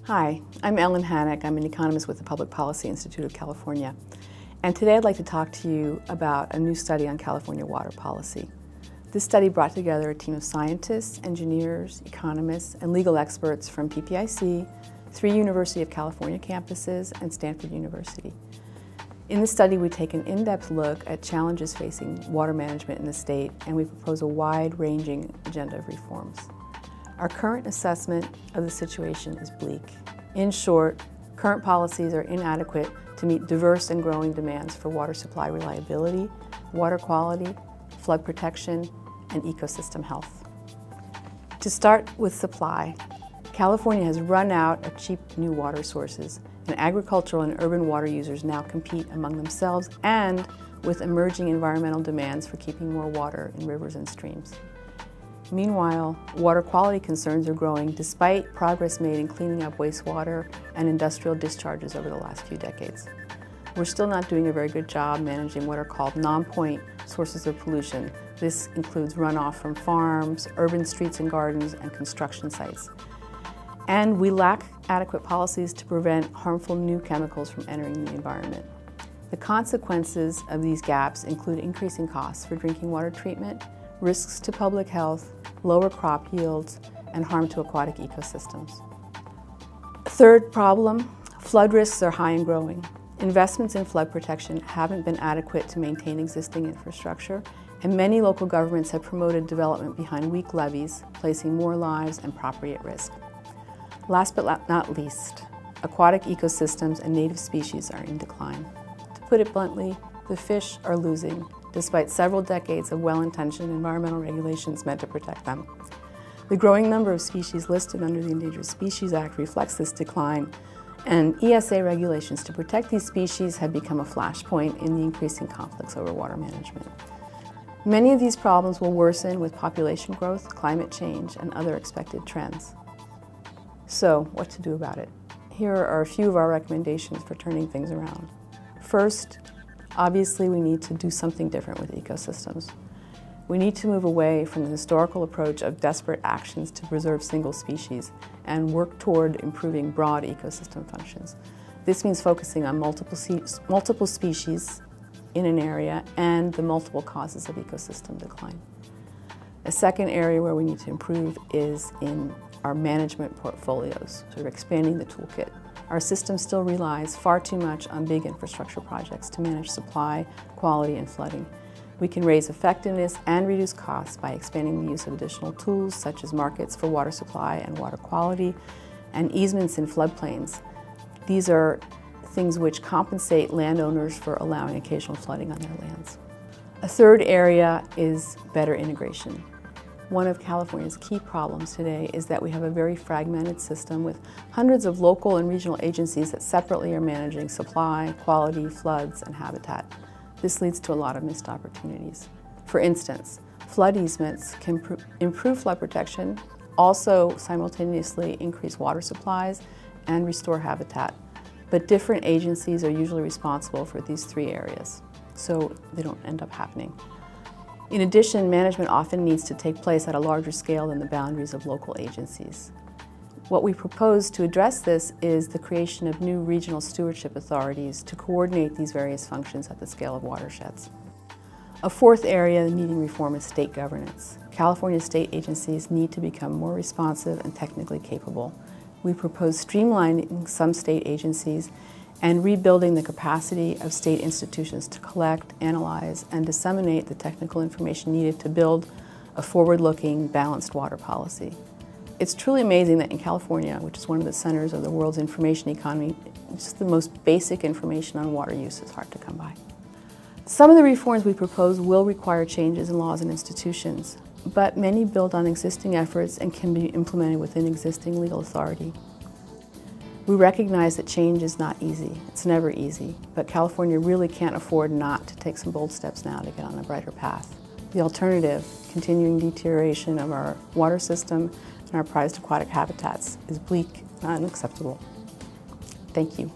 Hi, I'm Ellen Hanak. I'm an economist with the Public Policy Institute of California. And today I'd like to talk to you about a new study on California water policy. This study brought together a team of scientists, engineers, economists, and legal experts from PPIC, 3 University of California campuses, and Stanford University. In the study, we take an in-depth look at challenges facing water management in the state, and we propose a wide-ranging agenda of reforms. Our current assessment of the situation is bleak. In short, current policies are inadequate to meet diverse and growing demands for water supply reliability, water quality, flood protection, and ecosystem health. To start with supply, California has run out of cheap new water sources, and agricultural and urban water users now compete among themselves and with emerging environmental demands for keeping more water in rivers and streams. Meanwhile, water quality concerns are growing despite progress made in cleaning up wastewater and industrial discharges over the last few decades. We're still not doing a very good job managing what are called non-point sources of pollution. This includes runoff from farms, urban streets and gardens, and construction sites. And we lack adequate policies to prevent harmful new chemicals from entering the environment. The consequences of these gaps include increasing costs for drinking water treatment, risks to public health, lower crop yields, and harm to aquatic ecosystems. Third problem, flood risks are high and growing. Investments in flood protection haven't been adequate to maintain existing infrastructure, and many local governments have promoted development behind weak levees, placing more lives and property at risk. Last but not least, aquatic ecosystems and native species are in decline. To put it bluntly, the fish are losing, despite several decades of well-intentioned environmental regulations meant to protect them. The growing number of species listed under the Endangered Species Act reflects this decline, and ESA regulations to protect these species have become a flashpoint in the increasing conflicts over water management. Many of these problems will worsen with population growth, climate change, and other expected trends. So, what to do about it? Here are a few of our recommendations for turning things around. First, obviously, we need to do something different with ecosystems. We need to move away from the historical approach of desperate actions to preserve single species and work toward improving broad ecosystem functions. This means focusing on multiple species in an area and the multiple causes of ecosystem decline. A second area where we need to improve is in our management portfolios, sort of expanding the toolkit. Our system still relies far too much on big infrastructure projects to manage supply, quality, and flooding. We can raise effectiveness and reduce costs by expanding the use of additional tools such as markets for water supply and water quality, and easements in floodplains. These are things which compensate landowners for allowing occasional flooding on their lands. A third area is better integration. One of California's key problems today is that we have a very fragmented system with hundreds of local and regional agencies that separately are managing supply, quality, floods, and habitat. This leads to a lot of missed opportunities. For instance, flood easements can improve flood protection, also simultaneously increase water supplies and restore habitat. But different agencies are usually responsible for these 3 areas, so they don't end up happening. In addition, management often needs to take place at a larger scale than the boundaries of local agencies. What we propose to address this is the creation of new regional stewardship authorities to coordinate these various functions at the scale of watersheds. A fourth area needing reform is state governance. California state agencies need to become more responsive and technically capable. We propose streamlining some state agencies and rebuilding the capacity of state institutions to collect, analyze, and disseminate the technical information needed to build a forward-looking, balanced water policy. It's truly amazing that in California, which is one of the centers of the world's information economy, just the most basic information on water use is hard to come by. Some of the reforms we propose will require changes in laws and institutions, but many build on existing efforts and can be implemented within existing legal authority. We recognize that change is not easy. It's never easy, but California really can't afford not to take some bold steps now to get on a brighter path. The alternative, continuing deterioration of our water system and our prized aquatic habitats, is bleak and unacceptable. Thank you.